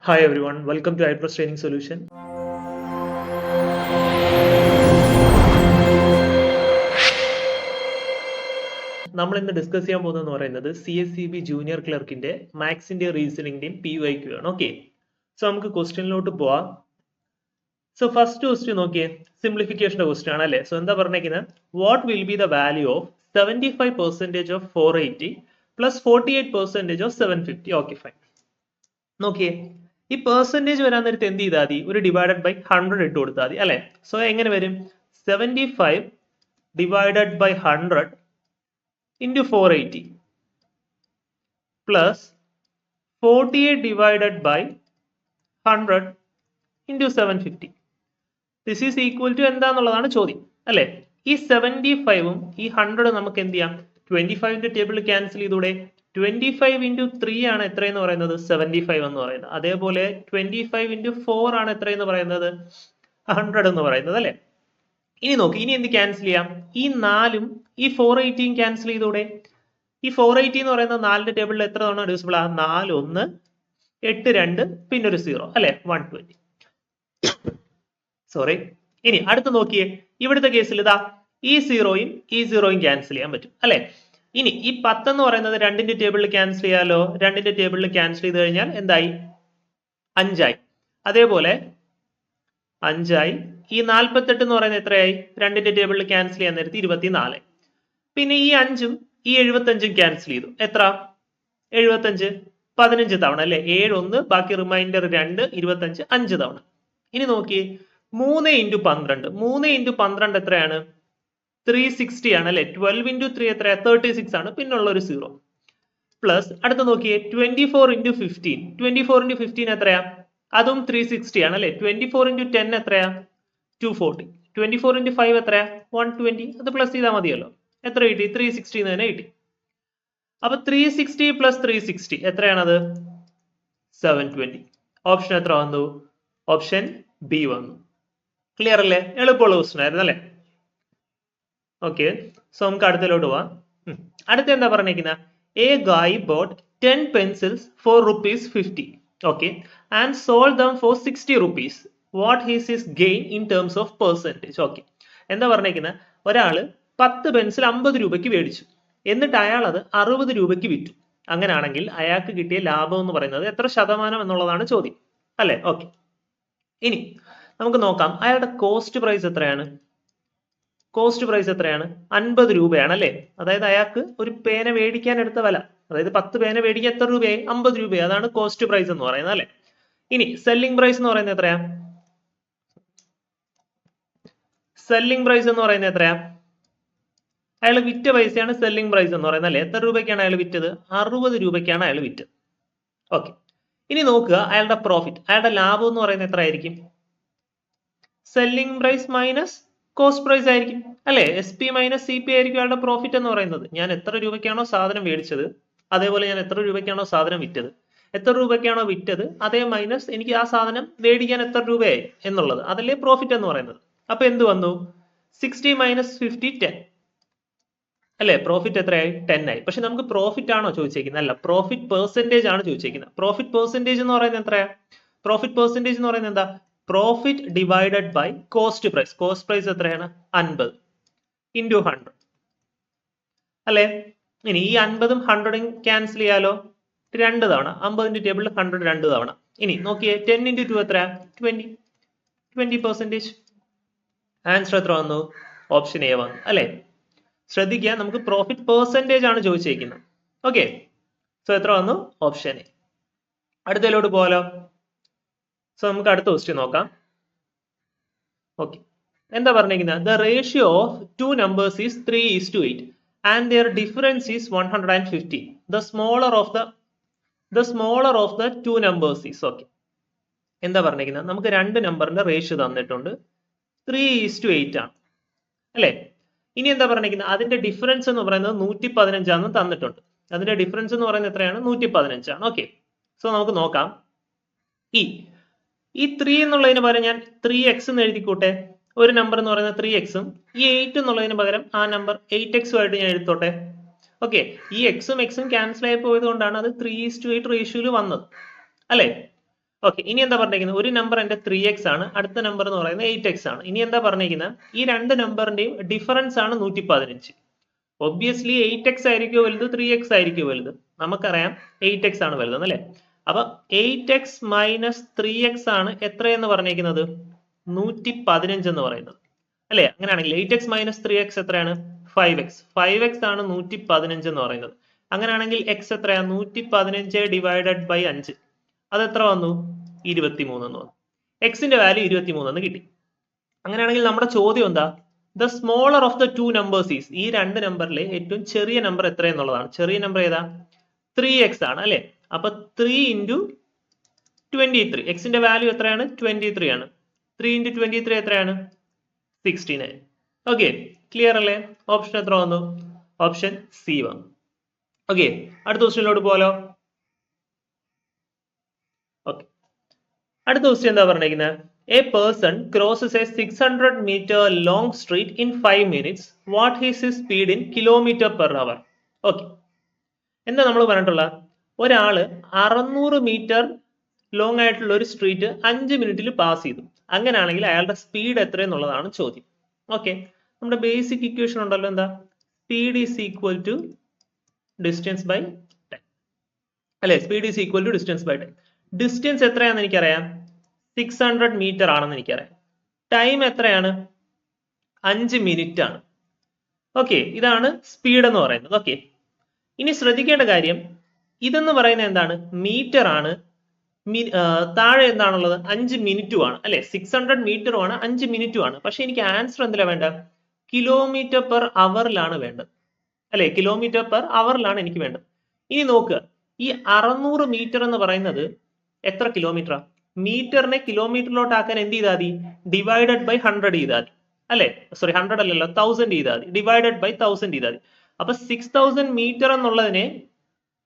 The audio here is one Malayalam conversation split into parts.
Hi everyone, welcome to iPros Training Solution. നമ്മൾ ഇന്ന് ഡിസ്കസ് ചെയ്യാൻ പോകുന്നതെന്ന് പറയുന്നത് CSCB ജൂനിയർ ക്ലർക്കിന്റെ മാത്സിന്റെ റീസണിന്റെയും PYQ ആണ്. ഓക്കെ, സോ നമുക്ക് ക്വസ്റ്റ്യനിലോട്ട് പോവാം. സോ ഫസ്റ്റ് ക്വസ്റ്റ്യൻ നോക്കിയേ, സിംപ്ലിഫിക്കേഷന്റെ ക്വസ്റ്റ്യൻ ആണ് അല്ലേ. സോ എന്താ പറഞ്ഞേക്കുന്നത്, what will be the value of 75% of 480 plus 48% of 750. Okay fine. നോക്കിയേ, ഈ പെർസെന്റേജ് വരാൻ നേരത്തെ എന്ത് ചെയ്താൽ മതി, ഒരു ഡിവൈഡഡ് ബൈ 100 ഇട്ട് കൊടുത്താൽ മതി അല്ലെ. സോ എങ്ങനെ വരും, 75 divided by 100 into 480 plus 48 divided by 100 into 750. This is equal to എന്താന്നുള്ളതാണ് ചോദ്യം അല്ലെ. ഈ 75ഉം ഈ 100 നമുക്ക് എന്ത് ചെയ്യാം, 25ന്റെ ടേബിൾ ക്യാൻസൽ ചെയ്തൂടെ. 25 into 3 ആണ് എത്രയെന്ന് പറയുന്നത്, 75 എന്ന് പറയുന്നത്. അതേപോലെ 25 into 4 ആണ് എത്രയെന്ന് പറയുന്നത്, 100 എന്ന് പറയുന്നത് അല്ലെ. ഇനി നോക്ക്, ഇനി എന്ത് ക്യാൻസൽ ചെയ്യാം, ഈ 4ഉം ഈ 480യും ക്യാൻസൽ ചെയ്തൂടെ. ഈ 480 എന്ന് പറയുന്നത് 4ന്റെ ടേബിളിൽ എത്ര തവണ ഡിവിസിബിൾ ആ, 4 1 8 2 പിന്നെ ഒരു 0 അല്ലെ, 120. സോറി. ഇനി അടുത്ത് നോക്കിയേ, ഇവിടുത്തെ കേസിൽ ഇതാ ഈ 0യും ഈ 0യും ക്യാൻസൽ ചെയ്യാൻ പറ്റും അല്ലെ. ഇനി ഈ 10 എന്ന് പറയുന്നത് 2ന്റെ ടേബിളിൽ ക്യാൻസൽ ചെയ്യാലോ. 2ന്റെ ടേബിളിൽ ക്യാൻസൽ ചെയ്ത് കഴിഞ്ഞാൽ എന്തായി, 5 ആയി. അതേപോലെ 5 ആയി. ഈ 48 എന്ന് പറയുന്നത് എത്രയായി, 2ന്റെ ടേബിളിൽ ക്യാൻസൽ ചെയ്യാൻ നേരത്തെ 24. പിന്നെ ഈ 5ഉം ഈ 75ഉം ക്യാൻസൽ ചെയ്തു. എത്ര, 75 15 തവണ അല്ലെ. 7 1 ബാക്കി റിമൈൻഡർ 2 25 5 തവണ. ഇനി നോക്കിയേ, 3 into 12 3 into 12 എത്രയാണ്, 360 ആണ് അല്ലെ. 12 into 3 എത്രയാ, 36 ആണ്, പിന്നുള്ള ഒരു 0 പ്ലസ്. അടുത്ത് നോക്കിയേ, 24 into 15 24 into 15 എത്രയാ, അതും 360 ആണ് അല്ലെ. 24 into 10 എത്രയാ, 240. 24 into 5 എത്രയാ, 120. അത് പ്ലസ് ചെയ്താൽ മതിയല്ലോ. എത്ര കിട്ടി, 360 തന്നെ കിട്ടി. അപ്പൊ 360 പ്ലസ് 360 എത്രയാണത്, 720. ഓപ്ഷൻ എത്ര വന്നു, ഓപ്ഷൻ ബി വന്നു. ക്ലിയർ അല്ലേ, എളുപ്പമുള്ള ക്വസ്റ്റൻ ആയിരുന്നു അല്ലെ. ഓക്കെ, സോ നമുക്ക് അടുത്തിലോട്ട് പോവാം. അടുത്ത എന്താ പറഞ്ഞിരിക്കുന്നത്, എ ഗായ് boat 10 pencils for ₹50. Okay, and sold them for 60 rupees. What is his gain in terms of percentage. Okay, എന്താ പറഞ്ഞിരിക്കുന്നത്, ഒരാള് 10 പെൻസിൽ 50 രൂപയ്ക്ക് മേടിച്ചു, എന്നിട്ട് അയാൾ അത് 60 രൂപയ്ക്ക് വിറ്റു. അങ്ങനെയാണെങ്കിൽ അയാൾക്ക് കിട്ടിയ ലാഭം എന്ന് പറയുന്നത് എത്ര ശതമാനം എന്നുള്ളതാണ് ചോദ്യം അല്ലെ. ഓക്കെ, ഇനി നമുക്ക് നോക്കാം, അയാളുടെ കോസ്റ്റ് പ്രൈസ് എത്രയാണ്. കോസ്റ്റ് പ്രൈസ് എത്രയാണ്, 50 രൂപയാണ് അല്ലെ. അതായത് അയാൾക്ക് ഒരു പേന മേടിക്കാൻ എടുത്ത വില, അതായത് 10 പേന മേടിക്കാൻ എത്ര രൂപയായി, 50 രൂപയായി. അതാണ് കോസ്റ്റ് പ്രൈസ് എന്ന് പറയുന്നത് അല്ലെ. ഇനി സെല്ലിംഗ് പ്രൈസ് എന്ന് പറയുന്നത് എത്രയാ, സെല്ലിംഗ് പ്രൈസ് എന്ന് പറയുന്നത് എത്രയാ, അയാൾ വിറ്റ പൈസയാണ് സെല്ലിംഗ് പ്രൈസ് എന്ന് പറയുന്നത് അല്ലെ. എത്ര രൂപയ്ക്കാണ് അയാൾ വിറ്റത്, 60 രൂപയ്ക്കാണ് അയാൾ വിറ്റത്. ഓക്കെ, ഇനി നോക്കുക അയാളുടെ പ്രോഫിറ്റ്, അയാളുടെ ലാഭം എന്ന് പറയുന്നത് എത്ര ആയിരിക്കും, selling price minus cost price ആയിരിക്കും അല്ലെ. SP മൈനസ് CP ആയിരിക്കും അയാളുടെ പ്രോഫിറ്റ് എന്ന് പറയുന്നത്. ഞാൻ എത്ര രൂപയ്ക്കാണോ സാധനം മേടിച്ചത്, അതേപോലെ ഞാൻ എത്ര രൂപയ്ക്കാണോ സാധനം വിറ്റത്, എത്ര രൂപയ്ക്കാണോ വിറ്റത് അതേ മൈനസ് എനിക്ക് ആ സാധനം മേടിക്കാൻ എത്ര രൂപയായി എന്നുള്ളത്, അതല്ലേ പ്രോഫിറ്റ് എന്ന് പറയുന്നത്. അപ്പൊ എന്ത് വന്നു, 60 മൈനസ് 50 10 അല്ലെ. പ്രോഫിറ്റ് എത്രയായി, 10 ആയി. പക്ഷെ നമുക്ക് പ്രോഫിറ്റ് ആണോ ചോദിച്ചേക്കുന്നത്, അല്ല, പ്രോഫിറ്റ് പെർസെന്റേജ് ആണ് ചോദിച്ചേക്കുന്നത്. പ്രോഫിറ്റ് പെർസെന്റേജ് എന്ന് പറയുന്നത് എത്രയാ, പ്രോഫിറ്റ് പെർസെന്റേജ് എന്ന് പറയുന്നത് എന്താ, profit divided by cost price. Cost price എത്രയാണ്, 50 into 100 അല്ലെ. ഇനി ഈ 50ഉം 100ഉം ക്യാൻസൽ ചെയ്യാലോ, 2 തവണ. 50ന്റെ ടേബിളിൽ 100 2 തവണ. ഇനി നോക്കിയേ, 10 into 2 എത്ര, 20%. ആൻസർ എത്ര വന്നു, ഓപ്ഷൻ എ വന്നു അല്ലെ. ശ്രദ്ധിക്കുക, നമുക്ക് പ്രോഫിറ്റ് പെർസെന്റേജ് ആണ് ചോദിച്ചിരിക്കുന്നത്. ഓക്കെ, സോ എത്ര വന്നു, ഓപ്ഷൻ എ. അടുത്തതിലോട്ട് പോകാലോ. സോ നമുക്ക് അടുത്ത ക്വസ്റ്റ്യൻ നോക്കാം. ഓക്കെ, എന്താ പറഞ്ഞിരിക്കുന്നത്, the ratio of 2 numbers is 3:8 and their difference is 150. The smaller of the 2 numbers is. Okay, എന്താ പറഞ്ഞിരിക്കുന്നത്, നമുക്ക് 2 നമ്പറിന്റെ റേഷ്യോ തന്നിട്ടുണ്ട്, 3:8 ആണ് അല്ലെ. ഇനി എന്താ പറഞ്ഞിരിക്കുന്നത്, അതിന്റെ ഡിഫറൻസ് എന്ന് പറയുന്നത് 115 ആണെന്ന് തന്നിട്ടുണ്ട്. അതിന്റെ ഡിഫറൻസ് എന്ന് പറയുന്നത് എത്രയാണ്, 115 ആണ്. ഓക്കെ, സോ നമുക്ക് നോക്കാം. ഈ 3 എന്നുള്ളതിന് പകരം ഞാൻ 3x എന്ന് എഴുതിക്കോട്ടെ. ഒരു നമ്പർ എന്ന് പറയുന്നത് 3x-ഉം ഈ 8 എന്നുള്ളതിന് പകരം ആ നമ്പർ 8x ആയിട്ട് ഞാൻ എഴുതോട്ടെ. ഓക്കെ, ഈ x ഉം x ഉം ക്യാൻസൽ ആയി പോയത് കൊണ്ടാണ് അത് 3:8 റേഷ്യോയിൽ വന്നത് അല്ലെ. ഓക്കെ, ഇനി എന്താ പറഞ്ഞിരിക്കുന്നത്? ഒരു നമ്പർ എന്റെ 3x ആണ്, അടുത്ത നമ്പർ എന്ന് പറയുന്നത് 8x ആണ്. ഇനി എന്താ പറഞ്ഞിരിക്കുന്നത്? ഈ രണ്ട് നമ്പറിന്റെയും ഡിഫറൻസ് ആണ് 115. ഒബ്വിയസ്ലി 8x ആയിരിക്കും വലുത്, 3x ആയിരിക്കും വലുത്? നമുക്കറിയാം 8x ആണ് വലുത് അല്ലേ? അപ്പൊ 8x മൈനസ് 3x ആണ് എത്രയെന്ന് പറഞ്ഞിരിക്കുന്നത്? 115 എന്ന് പറയുന്നത് അല്ലെ? അങ്ങനെയാണെങ്കിൽ 8x മൈനസ് 3x എത്രയാണ്? 5x. 5x ആണ് 115 എന്ന് പറയുന്നത്. അങ്ങനെയാണെങ്കിൽ x എത്രയാ? 115 ഡിവൈഡഡ് ബൈ 5. അത് എത്ര വന്നു? 23 എന്ന് വന്നു. എക്സിന്റെ വാല്യൂ 23 എന്ന് കിട്ടി. അങ്ങനെയാണെങ്കിൽ നമ്മുടെ ചോദ്യം എന്താ? The smaller of the two numbers is, ഈ രണ്ട് നമ്പറിലെ ഏറ്റവും ചെറിയ നമ്പർ എത്ര എന്നുള്ളതാണ്. ചെറിയ നമ്പർ ഏതാ? 3x ആണ് അല്ലെ? അപ്പൊ 3 ഇൻറ്റു 23. എക്സിന്റെ വാല്യൂ എത്രയാണ്? 23 ആണ്. 3 ഇൻറ്റു 23 എത്രയാണ്? 69. ഓക്കെ, ക്ലിയർ അല്ലേ? ഓപ്ഷൻ എത്ര വന്നു? ഓപ്ഷൻ സി വന്നു. ഓക്കെ, അടുത്ത ക്വസ്റ്റ്യനിലോട്ട് പോലോ. ഓക്കെ, അടുത്ത ക്വസ്റ്റ്യൻ എന്താ പറഞ്ഞിരിക്കുന്നത്? A person crosses a 600-meter long street in 5 minutes. What is his speed in km/h? Okay, എന്താ നമ്മൾ പറഞ്ഞിട്ടുള്ള? ഒരാള് 600 മീറ്റർ ലോങ് ആയിട്ടുള്ള ഒരു സ്ട്രീറ്റ് 5 മിനിറ്റിൽ പാസ് ചെയ്തു. അങ്ങനെയാണെങ്കിൽ അയാളുടെ സ്പീഡ് എത്ര എന്നുള്ളതാണ് ചോദ്യം. ഓക്കെ, നമ്മുടെ ബേസിക് ഇക്വേഷൻ ഉണ്ടല്ലോ, എന്താ? Speed is equal to distance by time അല്ലെ? Speed is equal to distance by time. Distance എത്രയാണെന്ന് എനിക്കറിയാം, 600 മീറ്റർ ആണെന്ന് എനിക്കറിയാം. ടൈം എത്രയാണ്? 5 മിനിറ്റ് ആണ്. ഓക്കെ, ഇതാണ് സ്പീഡ് എന്ന് പറയുന്നത്. ഓക്കെ, ഇനി ശ്രദ്ധിക്കേണ്ട കാര്യം, ഇതെന്ന് പറയുന്നത് എന്താണ്? മീറ്റർ ആണ്. താഴെ എന്താണുള്ളത്? 5 മിനിറ്റും ആണ് അല്ലെ? 600 മീറ്ററും ആണ്, 5 മിനിറ്റും ആണ്. പക്ഷെ എനിക്ക് ആൻസർ എന്തിലാ വേണ്ട? കിലോമീറ്റർ പെർ അവറിലാണ് വേണ്ടത് അല്ലെ? കിലോമീറ്റർ പെർ അവറിലാണ് എനിക്ക് വേണ്ടത്. ഇനി നോക്കുക, ഈ 600 മീറ്റർ എന്ന് പറയുന്നത് എത്ര കിലോമീറ്ററാ? മീറ്ററിനെ കിലോമീറ്ററിലോട്ട് ആക്കാൻ എന്ത് ചെയ്താൽ മതി? ഡിവൈഡഡ് ബൈ 100 ചെയ്താൽ മതി അല്ലെ? സോറി, 100 അല്ലല്ലോ, 1000 ചെയ്താൽ മതി. ഡിവൈഡഡ് ബൈ 1000 ചെയ്താൽ മതി. അപ്പൊ 6000 മീറ്റർ എന്നുള്ളതിനെ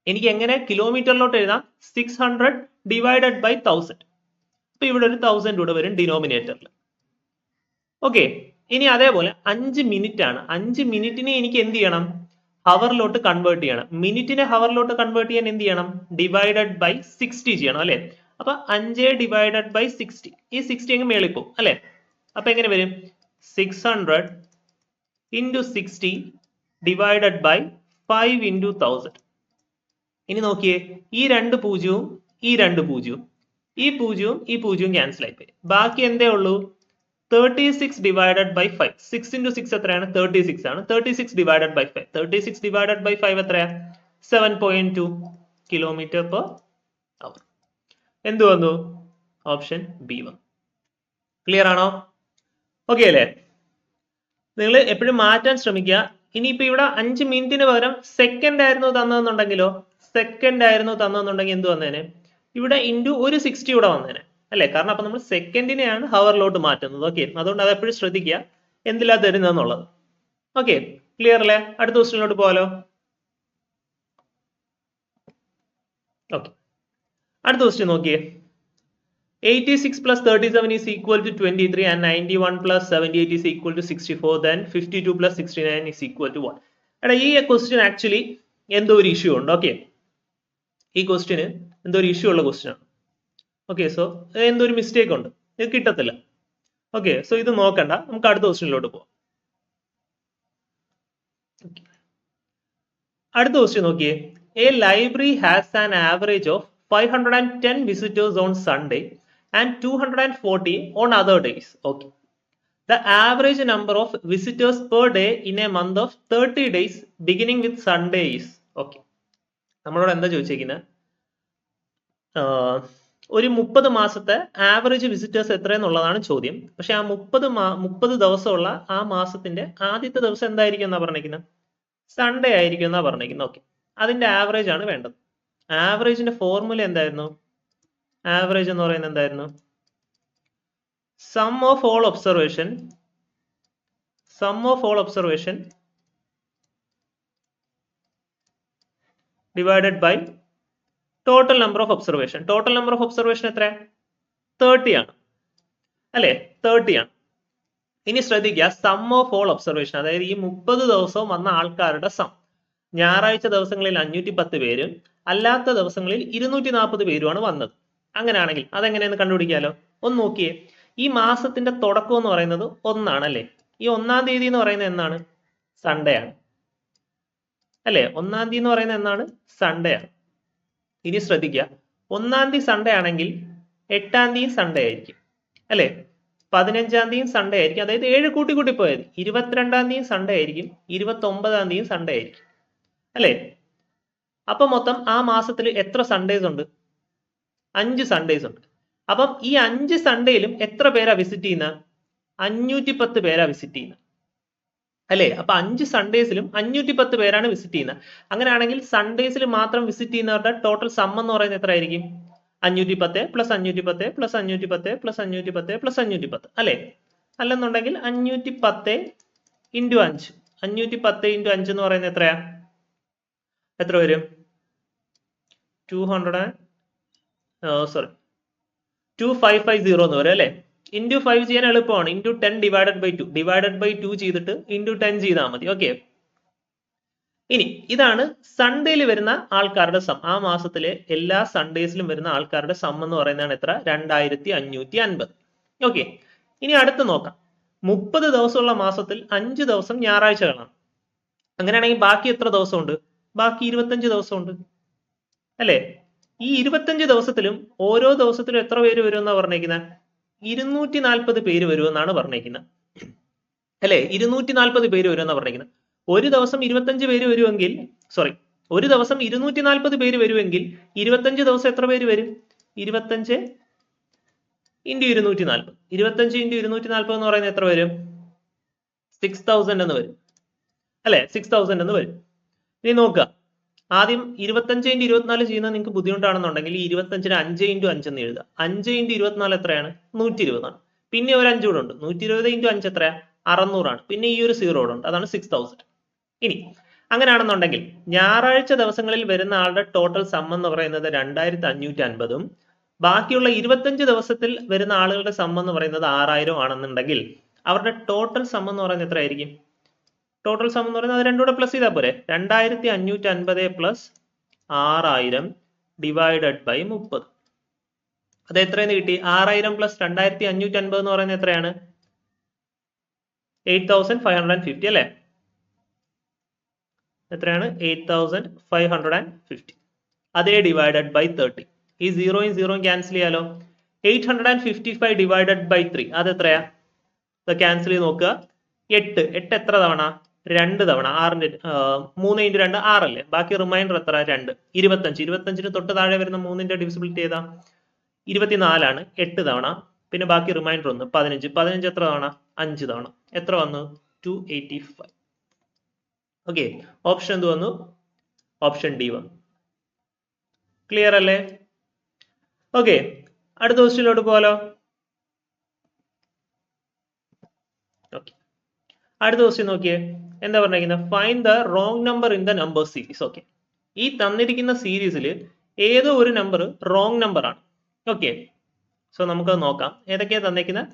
എനിക്ക് എങ്ങനെ കിലോമീറ്ററിലോട്ട് എഴുതാം? 600 ഡിവൈഡഡ് ബൈ 1000. അപ്പൊ ഇവിടെ ഒരു 1000 കൂടെ വരും ഡിനോമിനേറ്ററിൽ. ഓക്കെ, ഇനി അതേപോലെ 5 മിനിറ്റ് ആണ്. 5 മിനിറ്റിനെ എനിക്ക് എന്ത് ചെയ്യണം? ഹവറിലോട്ട് കൺവേർട്ട് ചെയ്യണം. മിനിറ്റിനെ ഹവറിലോട്ട് കൺവേർട്ട് ചെയ്യാൻ എന്ത് ചെയ്യണം? ഡിവൈഡഡ് ബൈ 60 ചെയ്യണം അല്ലെ? അപ്പൊ 5 ഡിവൈഡഡ് ബൈ 60, ഈ 60 അങ്ങ് മേളിൽ പോകും അല്ലെ? അപ്പൊ എങ്ങനെ വരും? 600 ഇൻറ്റു 60 ഡിവൈഡഡ് ബൈ 5 ഇൻറ്റു 1000. ഇനി നോക്കിയേ, ഈ രണ്ട് പൂജ്യവും ഈ രണ്ട് പൂജ്യവും, ഈ പൂജ്യവും ഈ പൂജ്യവും ക്യാൻസൽ ആയിപ്പോയി. ബാക്കി എന്തേ ഉള്ളൂ? 36 ഡിവൈഡഡ് ബൈ 5. 6 ഇൻറ്റു 6 എത്രയാണ്? 36 ആണ്. 36 ഡിവൈഡഡ് ബൈ 5. 36 ഡിവൈഡഡ് ബൈ 5 എത്രയാ? 7.2 കിലോമീറ്റർ പെർ അവർ. എന്ത് വന്നു? ഓപ്ഷൻ ബി വന്നു. ക്ലിയർ ആണോ? ഓക്കെ അല്ലേ? നിങ്ങൾ എപ്പോഴും മാറ്റാൻ ശ്രമിക്കുക. ഇനിയിപ്പോ ഇവിടെ 5 മിനിറ്റിന് പകരം സെക്കൻഡ് ആയിരുന്നു തന്നതെന്നുണ്ടെങ്കിലോ? സെക്കൻഡ് ആയിരുന്നു തന്നതെന്നുണ്ടെങ്കിൽ എന്ത് വന്നേനെ? ഇവിടെ ഇൻറ്റു ഒരു 60 ഇവിടെ വന്നേനെ അല്ലെ? കാരണം അപ്പൊ നമ്മൾ സെക്കൻഡിനെയാണ് ഹവറിലോട്ട് മാറ്റുന്നത്. ഓക്കെ, അതുകൊണ്ട് അത് എപ്പോഴും ശ്രദ്ധിക്കുക എന്തിലാ തരുന്നതെന്നുള്ളത്. ഓക്കെ, ക്ലിയർ അല്ലേ? അടുത്ത ക്വസ്റ്റ്യനിലോട്ട് പോകാലോ. ഓക്കെ, അടുത്ത ക്വസ്റ്റ്യൻ നോക്കിയേ. 86 plus 37 is equal to 23 and 91 plus 78 is equal to 64. Then 52 plus 69 is equal to what? എടാ, ഈ ക്വസ്റ്റ്യൻ ആക്ച്വലി എന്തോ ഒരു ഇഷ്യൂ ഉണ്ട്. ഓക്കെ, ഈ ക്വസ്റ്റ്യന് എന്തോ ഒരു ഇഷ്യൂ ഉള്ള ക്വസ്റ്റ്യൻ ആണ്. ഓക്കെ, സോ എന്തോ ഒരു മിസ്റ്റേക്ക് ഉണ്ട്, ഇത് കിട്ടത്തില്ല. ഓക്കെ, സോ ഇത് നോക്കണ്ട, നമുക്ക് അടുത്ത ക്വസ്റ്റ്യനിലോട്ട് പോവാം. അടുത്ത ക്വസ്റ്റ്യൻ നോക്കിയേ. A library has an average of 510 visitors on Sunday and 240 on other days. Okay. The average number of visitors per day in a month of 30 days beginning with Sunday is. Okay. നമ്മളോട് എന്താ ചോദിച്ചിരിക്കുന്നത്? ഒരു 30 മാസത്തെ ആവറേജ് വിസിറ്റേഴ്സ് എത്ര എന്നുള്ളതാണ് ചോദ്യം. പക്ഷെ ആ 30 ദിവസമുള്ള ആ മാസത്തിന്റെ ആദ്യത്തെ ദിവസം എന്തായിരിക്കും എന്നാ പറഞ്ഞിരിക്കുന്നത്? സൺഡേ ആയിരിക്കും എന്നാ പറഞ്ഞിരിക്കുന്നത്. ഓക്കെ, അതിന്റെ ആവറേജ് ആണ് വേണ്ടത്. ആവറേജിന്റെ ഫോർമുല എന്തായിരുന്നു? ആവറേജ് എന്ന് പറയുന്നത് എന്തായിരുന്നു? Sum of all observation divided by total number of observation. Total number of observation എത്ര? 30 ആണ് അല്ലെ? 30 ആണ്. ഇനി ശ്രദ്ധിക്കുക, സം ഓഫ് ഓൾ ഒബ്സർവേഷൻ, അതായത് ഈ 30 ദിവസവും വന്ന ആൾക്കാരുടെ സം. ഞായറാഴ്ച ദിവസങ്ങളിൽ 510 പേരും അല്ലാത്ത ദിവസങ്ങളിൽ 240 പേരുമാണ് വന്നത്. അങ്ങനെയാണെങ്കിൽ അതെങ്ങനെയെന്ന് കണ്ടുപിടിക്കാലോ. ഒന്ന് നോക്കിയേ, ഈ മാസത്തിന്റെ തുടക്കം എന്ന് പറയുന്നത് 1 അല്ലേ? ഈ 1-ാം തീയതി എന്ന് പറയുന്നത് എന്നാണ്? സൺഡേ ആണ് അല്ലേ? 1-ാം തീയതി എന്ന് പറയുന്നത് എന്നാണ്? സൺഡേ ആണ്. ഇനി ശ്രദ്ധിക്കുക, 1-ാം തീയതി സൺഡേ ആണെങ്കിൽ 8-ാം തീയതി സൺഡേ ആയിരിക്കും അല്ലെ? 15-ാം തീയതി സൺഡേ ആയിരിക്കും. അതായത് 7 കൂട്ടി കൂട്ടി പോയത്. 22-ാം തീയതി സൺഡേ ആയിരിക്കും. 29-ാം തീയതി സൺഡേ ആയിരിക്കും അല്ലെ? അപ്പൊ മൊത്തം ആ മാസത്തിൽ എത്ര സൺഡേസ് ഉണ്ട്? 5 സൺഡേസ് ഉണ്ട്. അപ്പം ഈ 5 സൺഡേയിലും എത്ര പേരാ വിസിറ്റ് ചെയ്യുന്ന? 510 പേരാ വിസിറ്റ് ചെയ്യുന്നത് അല്ലെ? അപ്പൊ 5 സൺഡേസിലും 510 പേരാണ് വിസിറ്റ് ചെയ്യുന്നത്. അങ്ങനെയാണെങ്കിൽ സൺഡേസിൽ മാത്രം വിസിറ്റ് ചെയ്യുന്നവരുടെ ടോട്ടൽ സം എന്ന് പറയുന്നത് എത്ര ആയിരിക്കും? 510 പ്ലസ് 510 പ്ലസ് 510 പ്ലസ് 510 പ്ലസ് 510 അല്ലെ? അല്ലെന്നുണ്ടെങ്കിൽ 510 ഇൻറ്റു 5. 510 ഇൻറ്റു 5 എന്ന് പറയുന്നത് എത്രയാ? എത്ര വരും? 2550 എന്ന് വരും അല്ലെ? ഇൻറ്റു 5 ചെയ്യാൻ എളുപ്പമാണ്. ഇൻറ്റു 10 ഡിവൈഡഡ് ബൈ 2 ചെയ്തിട്ട് ഇൻറ്റു 10 ചെയ്താൽ മതി. ഓക്കെ, ഇനി ഇതാണ് സൺഡേയിൽ വരുന്ന ആൾക്കാരുടെ സം. ആ മാസത്തിലെ എല്ലാ സൺഡേസിലും വരുന്ന ആൾക്കാരുടെ സം എന്ന് പറയുന്നതാണ് എത്ര? 2550. ഓക്കെ, ഇനി അടുത്ത് നോക്കാം. 30 ദിവസമുള്ള മാസത്തിൽ 5 ദിവസം ഞായറാഴ്ചകളാണ്. അങ്ങനെയാണെങ്കിൽ ബാക്കി എത്ര ദിവസമുണ്ട്? ബാക്കി 25 ദിവസമുണ്ട് അല്ലെ? ഈ 25 ദിവസത്തിലും ഓരോ ദിവസത്തിലും എത്ര പേര് വരുമെന്നാണ് പറഞ്ഞേക്കുന്നത്? 240 പേര് വരുമെന്നാണ് പറഞ്ഞേക്കുന്നത് അല്ലെ? 240 പേര് വരുമെന്നാണ് പറഞ്ഞേക്കുന്നത്. ഒരു ദിവസം 25 പേര് വരുമെങ്കിൽ, ഒരു ദിവസം 240 പേര് വരുമെങ്കിൽ 25 ദിവസം എത്ര പേര് വരും? 25 ഇൻറ്റു 240. 25 ഇൻറ്റു 240 എന്ന് പറയുന്നത് എത്ര വരും? 6000 എന്ന് വരും അല്ലെ? 6000 എന്ന് വരും. ഇനി നോക്കുക, ആദ്യം 25 ഇൻറ്റു 24 ചെയ്യുന്നത് നിങ്ങൾക്ക് ബുദ്ധിമുട്ടാണെന്നുണ്ടെങ്കിൽ ഈ 25-ന് 5 ഇൻറ്റു 5 എന്ന് എഴുതുക. 5 ഇൻറ്റു 24 എത്രയാണ്? 120 ആണ്. പിന്നെ ഒരു 5 കൂടെ ഉണ്ട്. 120 ഇൻറ്റു 5 എത്രയാ? 600 ആണ്. പിന്നെ ഈ ഒരു 0 ഉണ്ട്, അതാണ് 6000. ഇനി അങ്ങനെയാണെന്നുണ്ടെങ്കിൽ ഞായറാഴ്ച ദിവസങ്ങളിൽ വരുന്ന ആളുടെ ടോട്ടൽ സം എന്ന് പറയുന്നത് 2550-ഉം ബാക്കിയുള്ള 25 ദിവസത്തിൽ വരുന്ന ആളുകളുടെ സം എന്ന് പറയുന്നത് 6000 ആണെന്നുണ്ടെങ്കിൽ അവരുടെ ടോട്ടൽ സം എന്ന് പറയുന്നത് എത്ര ആയിരിക്കും? ടോട്ടൽ സം എന്ന് പറയുന്നത് അത് രണ്ടും കൂടെ പ്ലസ് ചെയ്താൽ പോരെ? 2550 പ്ലസ് 6000 ഡിവൈഡഡ് ബൈ 30. അത് എത്രയെന്ന് കിട്ടി? 6000 പ്ലസ് 2550 എന്ന് പറയുന്നത് എത്രയാണ്? 8550 അല്ലെ? എത്രയാണ്? 8550. അതേ ഡിവൈഡഡ് ബൈ 30. ഈ 0-യും 0-യും ക്യാൻസൽ ചെയ്യാലോ. 855 ഡിവൈഡഡ് ബൈ 3 അത് എത്രയാ? ക്യാൻസൽ ചെയ്ത് നോക്കുക. 8 എത്ര തവണ? 2 തവണ. 3 ഇൻറ്റു 2 6 അല്ലേ? ബാക്കി റിമൈൻഡർ എത്ര? 2. 25. 25-ന് തൊട്ട് താഴെ വരുന്ന 3-ന്റെ ഡിവിസിബിലിറ്റി ഏതാ? 24 ആണ്. 8 തവണ. പിന്നെ ബാക്കി റിമൈൻഡർ 1. 15. 15 എത്ര തവണ? 5 തവണ. എത്ര വന്നു? 285. ഓക്കെ, ഓപ്ഷൻ എന്ത് വന്നു? ഓപ്ഷൻ ഡി വന്നു. ക്ലിയർ അല്ലേ? ഓക്കെ, അടുത്ത ക്വസ്റ്റ്യനിലോട്ട് പോകാലോ. ഓക്കെ, അടുത്ത ക്വസ്റ്റ്യൻ നോക്കിയേ. എന്താ പറഞ്ഞിരിക്കുന്നത്? Find the wrong number in the number series. Okay, ഈ തന്നിരിക്കുന്ന സീരീസിൽ ഏതോ ഒരു നമ്പർ റോങ് നമ്പർ ആണ്. ഓക്കെ, സോ നമുക്കത് നോക്കാം. ഏതൊക്കെയാ തന്നിരിക്കുന്നത്?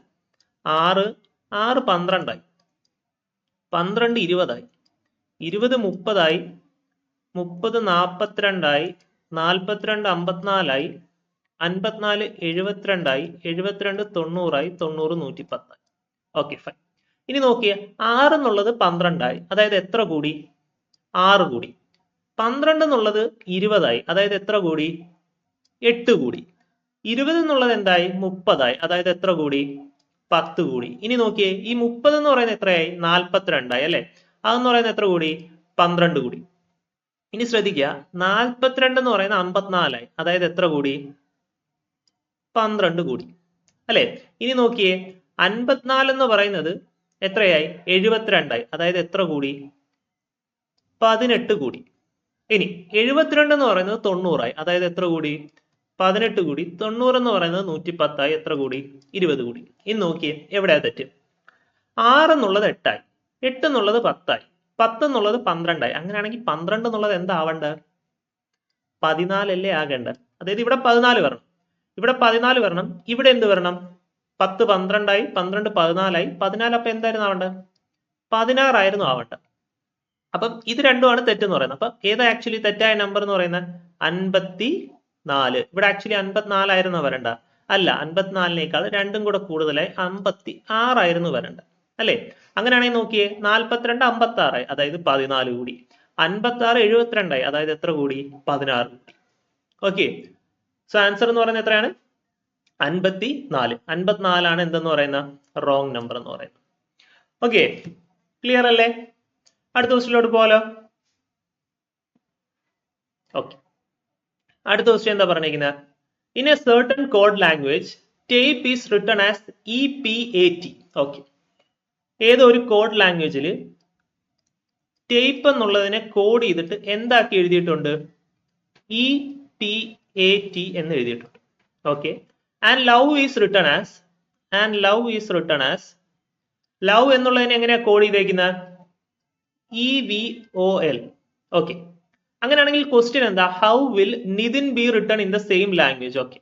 6 12 ആയി, 12 20 ആയി, 20 30 ആയി, 30 42 ആയി, 42 54 ആയി, 54 72 ആയി, 72 90 ആയി, 90 110 ആയി. Okay, fine. ഇനി നോക്കിയേ, 6 എന്നുള്ളത് 12 ആയി, അതായത് എത്ര കൂടി? 6 കൂടി. 12 എന്നുള്ളത് 20 ആയി, അതായത് എത്ര കൂടി? 8 കൂടി. 20 എന്നുള്ളത് എന്തായി? 30 ആയി, അതായത് എത്ര കൂടി? 10 കൂടി. ഇനി നോക്കിയേ, ഈ 30 എന്ന് പറയുന്നത് എത്രയായി? 42 ആയി അല്ലെ? അതെന്ന് പറയുന്നത് എത്ര കൂടി? 12 കൂടി. ഇനി ശ്രദ്ധിക്കുക, 42 എന്ന് പറയുന്നത് 54 ആയി, അതായത് എത്ര കൂടി? 12 കൂടി അല്ലെ? ഇനി നോക്കിയേ, 54 എന്ന് പറയുന്നത് എത്രയായി? 72 ആയി, അതായത് എത്ര കൂടി? 18 കൂടി. ഇനി 72 എന്ന് പറയുന്നത് 90 ആയി, അതായത് എത്ര കൂടി? 18 കൂടി. 90 എന്ന് പറയുന്നത് 110 ആയി, എത്ര കൂടി? 20 കൂടി. ഇനി നോക്കിയേ, എവിടെയാ തെറ്റ്? 6 എന്നുള്ളത് 8 ആയി, 8 എന്നുള്ളത് 10 ആയി, 10 എന്നുള്ളത് 12 ആയി. അങ്ങനെയാണെങ്കിൽ 12 എന്നുള്ളത് എന്താവേണ്ടത്? 14 അല്ലേ ആകേണ്ടത്? അതായത് ഇവിടെ 14 വരണം, ഇവിടെ 14 വരണം, ഇവിടെ എന്ത് വരണം? 10 12 ആയി, 12 14 ആയി, 14 അപ്പൊ എന്തായിരുന്നു ആവേണ്ടത്? 16 ആയിരുന്നു ആവേണ്ടത്. അപ്പം ഇത് രണ്ടുമാണ് തെറ്റെന്ന് പറയുന്നത്. അപ്പൊ ഏതാ ആക്ച്വലി തെറ്റായ നമ്പർ എന്ന് പറയുന്നത്? 54 4. ഇവിടെ ആക്ച്വലി 54 ആയിരുന്നു വരണ്ട. അല്ല, 54-നേക്കാൾ രണ്ടും കൂടെ കൂടുതലായി 56 ആയിരുന്നു വരണ്ട. അല്ലെ? അങ്ങനെയാണെങ്കിൽ നോക്കിയേ, 42 56 ആയി, അതായത് 14 കൂടി. 56 72 ആയി, അതായത് എത്ര കൂടി? 16 കൂടി. ഓക്കെ, സോ ആൻസർ എന്ന് പറയുന്നത് എത്രയാണ്? 54. 54 ആണ് എന്തെന്ന് പറയുന്ന റോങ് നമ്പർ എന്ന് പറയുന്നത്. ഓക്കെ, ക്ലിയർ അല്ലേ? അടുത്ത ക്വസ്റ്റ്യനിലോട്ട് പോലോ. ഓക്കെ, അടുത്ത ക്വസ്റ്റ്യൻ എന്താ പറഞ്ഞിരിക്കുന്നത്? In A certain code language tape is written as EPAT. Okay, ഏതോ ഒരു കോഡ് ലാംഗ്വേജിൽ ടേപ്പ് എന്നുള്ളതിനെ കോഡ് ചെയ്തിട്ട് എന്താക്കി എഴുതിയിട്ടുണ്ട്? EPAT എന്ന് എഴുതിയിട്ടുണ്ട്. Okay, and love is written as love എന്നുള്ളതിനെ എങ്ങനെയാ കോഡ് ചെയ്തേക്കുന്നത്? EVOL. ഓക്കെ, അങ്ങനെയാണെങ്കിൽ ക്വസ്റ്റ്യൻ എന്താ? How will Nitin be written in the same language? Okay,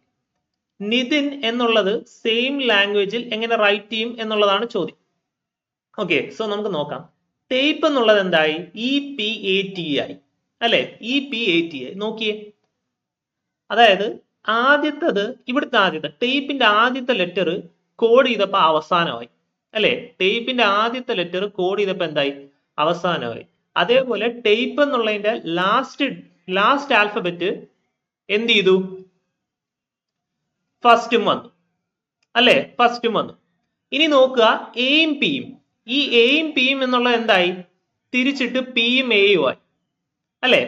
Nitin എന്നുള്ളത് സെയിം ലാംഗ്വേജിൽ എങ്ങനെ റൈറ്റ് ചെയ്യും എന്നുള്ളതാണ് ചോദ്യം. ഓക്കെ, സോ നമുക്ക് നോക്കാം. ടേപ്പ് എന്നുള്ളത് എന്തായി? EPAT ആയി, അല്ലെ? EPAT ആയി. നോക്കിയേ, അതായത് ഇവിടുത്തെ ടേപ്പിന്റെ ആദ്യത്തെ ലെറ്റർ കോഡ് ചെയ്തപ്പോ അവസാനമായി, അല്ലെ? ടേപ്പിന്റെ ആദ്യത്തെ ലെറ്റർ കോഡ് ചെയ്തപ്പോ എന്തായി? അവസാനമായി. അതേപോലെ ടേപ്പ് എന്നുള്ളതിന്റെ ലാസ്റ്റ് ആൽഫബറ്റ് എന്ത് ചെയ്തു? ഫസ്റ്റും വന്നു, അല്ലെ? ഫസ്റ്റും വന്നു. ഇനി നോക്കുക, എയും പിയും. ഈ എയും പിയും എന്നുള്ളത് എന്തായി? തിരിച്ചിട്ട് പിയും എയും ആയി, അല്ലെ?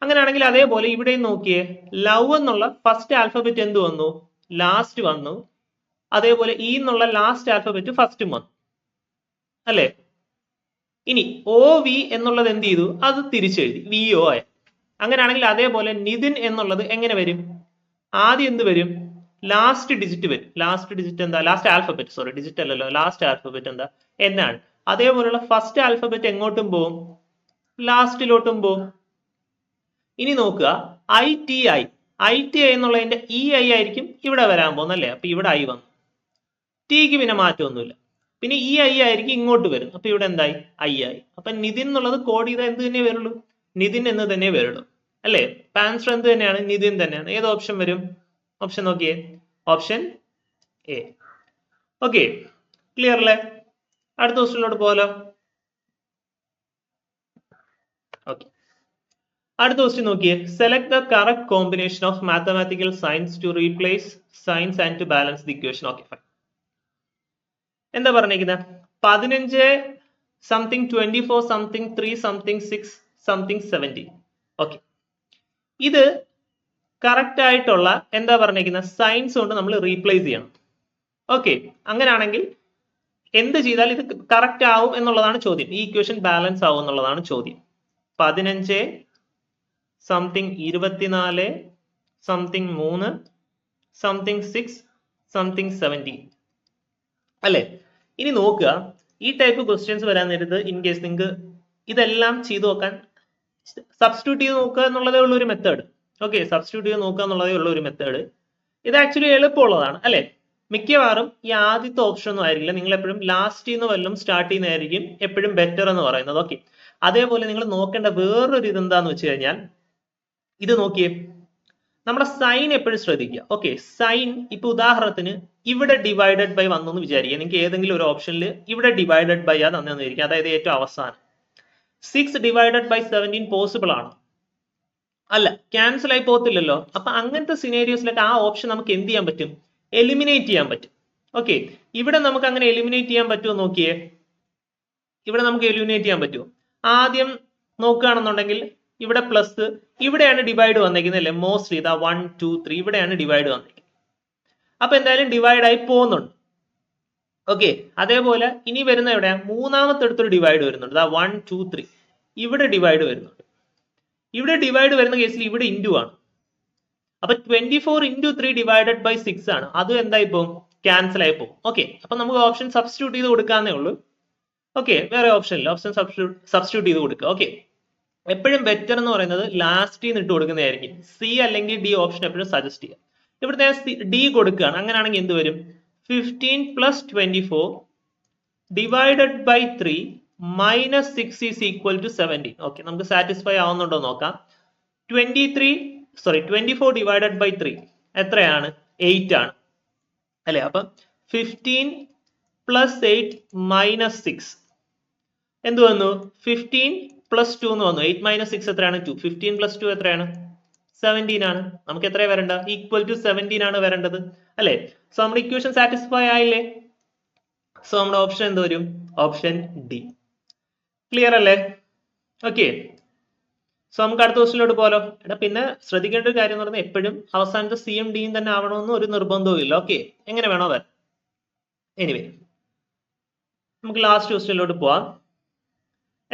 അങ്ങനെയാണെങ്കിൽ അതേപോലെ ഇവിടെയും നോക്കിയേ, ലവ് എന്നുള്ള ഫസ്റ്റ് ആൽഫബറ്റ് എന്ത് വന്നു? ലാസ്റ്റ് വന്നു. അതേപോലെ ഇ എന്നുള്ള ലാസ്റ്റ് ആൽഫബറ്റ് ഫസ്റ്റും വന്നു, അല്ലെ? ഇനി OV എന്നുള്ളത് എന്ത് ചെയ്തു? അത് തിരിച്ചെഴുതി, VO ആയി. അങ്ങനെയാണെങ്കിൽ അതേപോലെ നിതിൻ എന്നുള്ളത് എങ്ങനെ വരും? ആദ്യം എന്ത് വരും? ലാസ്റ്റ് ഡിജിറ്റ് വരും. ലാസ്റ്റ് ഡിജിറ്റ് എന്താ? ലാസ്റ്റ് ആൽഫബറ്റ്, സോറി, ഡിജിറ്റ് അല്ലല്ലോ, ലാസ്റ്റ് ആൽഫബറ്റ് എന്താ? N ആണ്. അതേപോലെയുള്ള ഫസ്റ്റ് ആൽഫബറ്റ് എങ്ങോട്ടും പോവും? ലാസ്റ്റിലോട്ടും പോവും. ഇനി നോക്കുക, ITI എന്നുള്ളതിന്റെ EI ആയിരിക്കും ഇവിടെ വരാൻ പോകുന്നല്ലേ? അപ്പൊ ഇവിടെ I വന്നു. ടിക്ക് പിന്നെ മാറ്റമൊന്നുമില്ല. പിന്നെ EI ആയിരിക്കും ഇങ്ങോട്ട് വരും. അപ്പൊ ഇവിടെ എന്തായി? I ആയി. അപ്പൊ നിതിൻ എന്നുള്ളത് കോഡ് ചെയ്താൽ എന്ത് തന്നെ വരുള്ളൂ? നിതിൻ എന്ന് തന്നെ വരുള്ളൂ, അല്ലെ? ആൻസർ എന്ത് തന്നെയാണ്? നിതിൻ തന്നെയാണ്. ഏത് ഓപ്ഷൻ വരും? ഓപ്ഷൻ നോക്കിയേ, ഓപ്ഷൻ A. ഓക്കെ, ക്ലിയർ അല്ലേ? അടുത്ത ക്വസ്റ്റ്യനിലോട്ട് പോകാലോ. ഓക്കെ, അടുത്ത ക്വസ്റ്റ്യൻ നോക്കിയേ. Select the correct combination of mathematical science to replace science and to balance the equation. Okay, fine. എന്താ പറഞ്ഞിരിക്കുന്നത്? 15 something 24 something 3 something 6 something 17. Okay, ഇത് കറക്റ്റ് ആയിട്ടുള്ള എന്താ പറഞ്ഞിരിക്കുന്നത്? സയൻസ് കൊണ്ട് നമ്മൾ റീപ്ലേസ് ചെയ്യണം. ഓക്കെ, അങ്ങനെയാണെങ്കിൽ എന്ത് ചെയ്താൽ ഇത് കറക്റ്റ് ആവും എന്നുള്ളതാണ് ചോദ്യം. ഈ ഇക്വേഷൻ ബാലൻസ് ആവും എന്നുള്ളതാണ് ചോദ്യം. 15 സംതിങ് 24 സംതിങ് 3 സംതിങ് 6 സംതിങ് 17, അല്ലെ? ഇനി നോക്കുക, ഈ ടൈപ്പ് ക്വസ്റ്റ്യൻസ് വരാൻ നേരത്ത് ഇൻ കേസ് നിങ്ങൾക്ക് ഇതെല്ലാം ചെയ്തു നോക്കാൻ സബ്സ്റ്റിറ്റ്യൂട്ട് ചെയ്ത് നോക്കുക എന്നുള്ളതേ ഉള്ള ഒരു മെത്തേഡ്. ഓക്കെ, സബ്സ്റ്റിറ്റ്യൂട്ട് ചെയ്ത് നോക്കുക എന്നുള്ളതേ ഉള്ള ഒരു മെത്തേഡ്. ഇത് ആക്ച്വലി എളുപ്പമുള്ളതാണ്, അല്ലെ? മിക്കവാറും ഈ ആദ്യത്തെ ഓപ്ഷൻ ഒന്നും ആയിരിക്കില്ല. നിങ്ങൾ എപ്പോഴും ലാസ്റ്റ് നിന്ന് വല്ലതും സ്റ്റാർട്ട് ചെയ്യുന്നതായിരിക്കും എപ്പോഴും ബെറ്റർ എന്ന് പറയുന്നത്. ഓക്കെ, അതേപോലെ നിങ്ങൾ നോക്കേണ്ട വേറൊരു ഇതെന്താന്ന് വെച്ച് കഴിഞ്ഞാൽ, ഇത് നോക്കിയേ, നമ്മുടെ സൈൻ എപ്പോഴും ശ്രദ്ധിക്കുക. ഓക്കെ, സൈൻ ഇപ്പൊ ഉദാഹരണത്തിന് ഇവിടെ ഡിവൈഡഡ് ബൈ വന്നു എന്ന് വിചാരിക്കുക. നിങ്ങൾക്ക് ഏതെങ്കിലും ഒരു ഓപ്ഷനിൽ ഇവിടെ ഡിവൈഡഡ് ബൈ ആ തന്നിരിക്കും, അതായത് ഏറ്റവും അവസാനം. 6 ഡിവൈഡഡ് ബൈ 17 പോസിബിൾ ആണ്? അല്ല, ക്യാൻസൽ ആയി പോകത്തില്ലല്ലോ. അപ്പൊ അങ്ങനത്തെ സിനേരിയോസിലൊക്കെ ആ ഓപ്ഷൻ നമുക്ക് എന്ത് ചെയ്യാൻ പറ്റും? എലിമിനേറ്റ് ചെയ്യാൻ പറ്റും. ഓക്കെ, ഇവിടെ നമുക്ക് അങ്ങനെ എലിമിനേറ്റ് ചെയ്യാൻ പറ്റുമോ? നോക്കിയേ, ഇവിടെ നമുക്ക് എലിമിനേറ്റ് ചെയ്യാൻ പറ്റുമോ? ആദ്യം നോക്കുകയാണെന്നുണ്ടെങ്കിൽ ഇവിടെ പ്ലസ്, ഇവിടെയാണ് ഡിവൈഡ് വന്നേക്കുന്നത്, അല്ലേ? മോസ്റ്റ്ലി ഇതാ 1 2 3 ഇവിടെയാണ് ഡിവൈഡ് വന്നേക്കുന്നത്. അപ്പൊ എന്തായാലും ഡിവൈഡ് ആയി പോകുന്നുണ്ട്. ഓക്കെ, അതേപോലെ ഇനി വരുന്ന എവിടെയാ? മൂന്നാമത്തെ അടുത്തൊരു ഡിവൈഡ് വരുന്നുണ്ട്, 1 2 3 ഇവിടെ ഡിവൈഡ് വരുന്നുണ്ട്. ഇവിടെ ഡിവൈഡ് വരുന്ന കേസിൽ ഇവിടെ ഇൻറ്റു ആണ്. അപ്പൊ 24 × 3 ഡിവൈഡഡ് ബൈ 6 ആണ്. അതും എന്തായി പോകും? ക്യാൻസൽ ആയി പോകും. ഓക്കെ, അപ്പൊ നമുക്ക് ഓപ്ഷൻ സബ്സ്റ്റിറ്റ്യൂട്ട് ചെയ്ത് കൊടുക്കാന്നേ ഉള്ളൂ. ഓക്കെ, വേറെ ഓപ്ഷൻ ഇല്ല, ഓപ്ഷൻ സബ്സ്റ്റിറ്റ്യൂട്ട് ചെയ്ത് കൊടുക്കുക. ഓക്കെ, എപ്പോഴും ബെറ്റർ എന്ന് പറയുന്നത് ലാസ്റ്റ് നിന്ന് ഇട്ട് കൊടുക്കുന്നതായിരിക്കും. C അല്ലെങ്കിൽ D ഓപ്ഷൻ എപ്പോഴും സജസ്റ്റ് ചെയ്യുക. ഇവിടുത്തെ D കൊടുക്കുകയാണ്. അങ്ങനെയാണെങ്കിൽ എന്ത് വരും? 15 + 24 divided by 3 - 6 is equal to 17. Okay, നമുക്ക് സാറ്റിസ്ഫൈ ആവുന്നുണ്ടോ നോക്കാം. 23 24 ഡിവൈഡഡ് ബൈ 3 എത്രയാണ്? 8 ആണ് അല്ലെ? അപ്പം 15 പ്ലസ് 8 മൈനസ് 6 എന്ത് വന്നു? 15 പ്ലസ് 2 എന്ന് വന്നു. 8 മൈനസ് 6 എത്രയാണ്? 2. 15 പ്ലസ് 2 എത്രയാണ്? 17 ആണ്. നമുക്ക് എത്രയാണ് വരേണ്ട? ഈക്വൽ ടു 17 ആണ് വരേണ്ടത് അല്ലെ? സോ നമ്മുടെ ഇക്വേഷൻ സാറ്റിസ്ഫൈ ആയില്ലേ? സോ നമ്മുടെ ഓപ്ഷൻ എന്ത് വരും? Option D. ക്ലിയർ അല്ലേ? ഓക്കെ. സോ നമുക്ക് അടുത്ത ക്വസ്റ്റിലോട്ട് പോലോ. എടാ പിന്നെ ശ്രദ്ധിക്കേണ്ട ഒരു കാര്യം എന്ന് പറഞ്ഞാൽ എപ്പോഴും അവസാനത്തെ സിയും ഡിയും തന്നെ ആവണമെന്ന് ഒരു നിർബന്ധവും ഇല്ല. ഓക്കെ, എങ്ങനെ വേണോ വരാം. എനിവേ നമുക്ക് ലാസ്റ്റ് ക്വസ്റ്റിലോട്ട് പോവാം.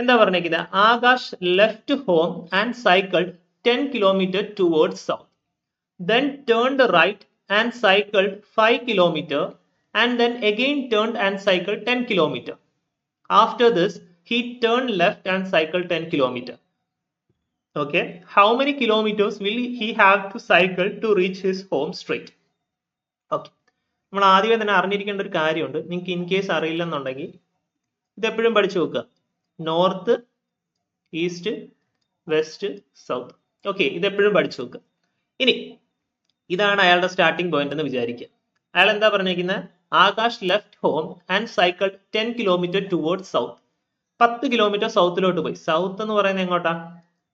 എന്താ പറഞ്ഞേക്കുന്നത്? Akash left home and cycled 10 kilometre towards south, then turned right and cycled 5 kilometer and then again turned and cycled 10 kilometer. After this he turned left and cycled 10 kilometer. Okay, how many kilometers will he have to cycle to reach his home straight? Okay, നമ്മൾ ആദ്യമേ തന്നെ അറിഞ്ഞിരിക്കേണ്ട ഒരു കാര്യമുണ്ട്. നിങ്ങൾക്ക് ഇൻ കേസ് അറിയില്ലെന്നുണ്ടെങ്കിൽ ഇതെപ്പോഴും പഠിച്ചു നോക്കുക. North, east, west, south. Okay, ഇതെപ്പോഴും പഠിച്ചു നോക്കുക. ഇനി ഇതാണ് അയാളുടെ സ്റ്റാർട്ടിംഗ് പോയിന്റ് എന്ന് വിചാരിക്കുക. അയാൾ എന്താ പറഞ്ഞിരിക്കുന്നത്? Akash left home and cycled 10 kilometre towards south. 10 kilometre സൗത്തിലോട്ട് പോയി. സൗത്ത് എന്ന് പറയുന്നത് എങ്ങോട്ടാ?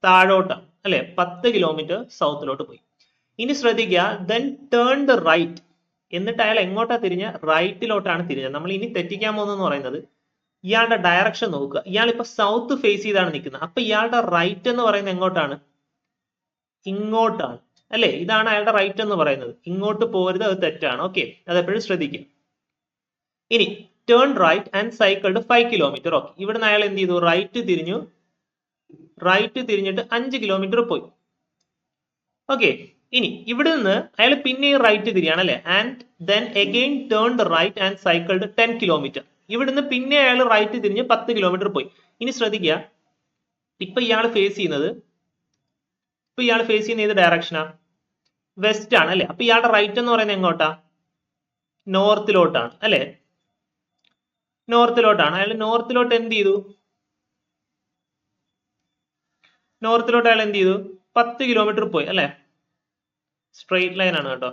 താഴോട്ടാണ് അല്ലെ? 10 കിലോമീറ്റർ സൗത്തിലോട്ട് പോയി. ഇനി ശ്രദ്ധിക്കുക, then turned right. എന്നിട്ട് അയാൾ എങ്ങോട്ടാ തിരിഞ്ഞ? റൈറ്റിലോട്ടാണ് തിരിഞ്ഞത്. നമ്മൾ ഇനി തെറ്റിക്കാൻ പോകുന്നതെന്ന് പറയുന്നത് ഇയാളുടെ ഡയറക്ഷൻ നോക്കുക. ഇയാൾ ഇപ്പൊ സൗത്ത് ഫേസ് ചെയ്താണ് നിൽക്കുന്നത്. അപ്പൊ ഇയാളുടെ റൈറ്റ് എന്ന് പറയുന്നത് എങ്ങോട്ടാണ്? ഇങ്ങോട്ടാണ് അല്ലെ? ഇതാണ് അയാളുടെ റൈറ്റ് എന്ന് പറയുന്നത്. ഇങ്ങോട്ട് പോരുത്, അത് തെറ്റാണ്. ഓക്കെ, അതെപ്പോഴും ശ്രദ്ധിക്കുക. ഇനി turn right and cycled 5 kilometre. Okay, ഇവിടുന്ന് അയാൾ എന്ത് ചെയ്തു? റൈറ്റ് തിരിഞ്ഞു. റൈറ്റ് തിരിഞ്ഞിട്ട് 5 കിലോമീറ്റർ പോയി. ഓക്കെ, ഇനി ഇവിടെ നിന്ന് അയാൾ പിന്നെയും റൈറ്റ് തിരിയാണ് അല്ലെ? And then again turned right and cycled 10 kilometre. ഇവിടുന്ന് പിന്നെ അയാൾ റൈറ്റ് തിരിഞ്ഞ് 10 കിലോമീറ്റർ പോയി. ഇനി ശ്രദ്ധിക്കുക, ഇപ്പൊ ഇയാൾ ഫേസ് ചെയ്യുന്നത് ഏത് ഡയറക്ഷനാ? വെസ്റ്റ് ആണ് അല്ലെ? അപ്പൊ ഇയാളുടെ റൈറ്റ് എന്ന് പറയുന്നത് എങ്ങോട്ടാ? നോർത്തിലോട്ടാണ് അല്ലെ? നോർത്തിലോട്ടാണ്. അയാൾ നോർത്തിലോട്ട് എന്ത് ചെയ്തു? നോർത്തിലോട്ട് അയാൾ എന്ത് ചെയ്തു? 10 കിലോമീറ്റർ പോയി അല്ലെ? സ്ട്രെയിറ്റ് ലൈൻ ആണ് കേട്ടോ.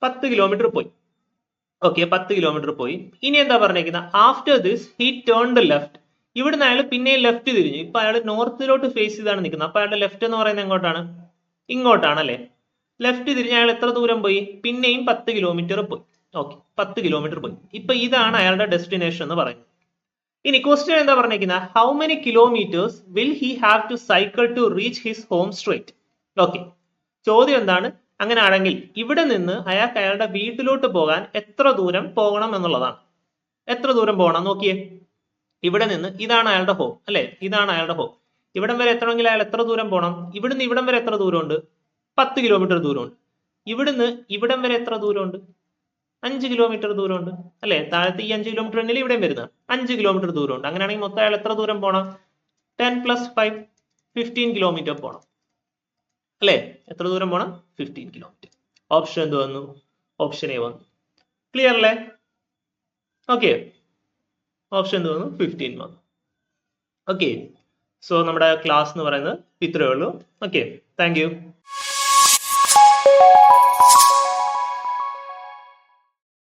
10 കിലോമീറ്റർ പോയി. ഓക്കെ, 10 കിലോമീറ്റർ പോയി. ഇനി എന്താ പറഞ്ഞേക്കുന്നത്? After this he turned left. ഇവിടുന്ന് അയാൾ പിന്നെയും ലെഫ്റ്റ് തിരിഞ്ഞു. ഇപ്പൊ അയാൾ നോർത്തിലോട്ട് ഫേസ് ചെയ്താണ് നിൽക്കുന്നത്. അപ്പൊ അയാളുടെ ലെഫ്റ്റ് എന്ന് പറയുന്നത് എങ്ങോട്ടാണ്? ഇങ്ങോട്ടാണ് അല്ലെ? ലെഫ്റ്റ് തിരിഞ്ഞ് അയാൾ എത്ര ദൂരം പോയി? പിന്നെയും 10 കിലോമീറ്റർ പോയി. ഓക്കെ, 10 കിലോമീറ്റർ പോയി. ഇപ്പൊ ഇതാണ് അയാളുടെ ഡെസ്റ്റിനേഷൻ എന്ന് പറയുന്നത്. ഇനി ക്വസ്റ്റ്യൻ എന്താ പറഞ്ഞേക്കുന്നത്? How many kilometres will he have to cycle to reach his home straight? Okay, ചോദ്യം എന്താണ്? അങ്ങനെയാണെങ്കിൽ ഇവിടെ നിന്ന് അയാൾക്ക് അയാളുടെ വീട്ടിലോട്ട് പോകാൻ എത്ര ദൂരം പോകണം എന്നുള്ളതാണ്. എത്ര ദൂരം പോകണം നോക്കിയേ. ഇവിടെ നിന്ന് ഇതാണ് അയാളുടെ ഹോം അല്ലെ? ഇതാണ് അയാളുടെ ഹോം. ഇവിടം വരെ എത്തണമെങ്കിൽ അയാൾ എത്ര ദൂരം പോകണം? ഇവിടുന്ന് ഇവിടം വരെ എത്ര ദൂരമുണ്ട്? 10 കിലോമീറ്റർ ദൂരമുണ്ട്. ഇവിടുന്ന് ഇവിടം വരെ എത്ര ദൂരമുണ്ട്? 5 കിലോമീറ്റർ ദൂരമുണ്ട് അല്ലെ? താഴത്തെ ഈ 5 കിലോമീറ്റർ തന്നെയല്ലേ ഇവിടെയും വരുന്നത്? 5 കിലോമീറ്റർ ദൂരമുണ്ട്. അങ്ങനെയാണെങ്കിൽ മൊത്തം അയാൾ എത്ര ദൂരം പോകണം? 10 + 5 15 കിലോമീറ്റർ പോകണം അല്ലെ? എത്ര ദൂരം പോകണം? 15 കിലോമീറ്റർ. ഓപ്ഷൻ എന്ത് വന്നു? ഓപ്ഷൻ എ വന്നു. ക്ലിയർ അല്ലേ? ഓക്കെ, ഓപ്ഷൻ എന്ത് വന്നു? 15 വന്നു. ഓക്കെ, സോ നമ്മുടെ ക്ലാസ് എന്ന് പറയുന്നത് ഇത്രയേ ഉള്ളൂ. Okay, thank you.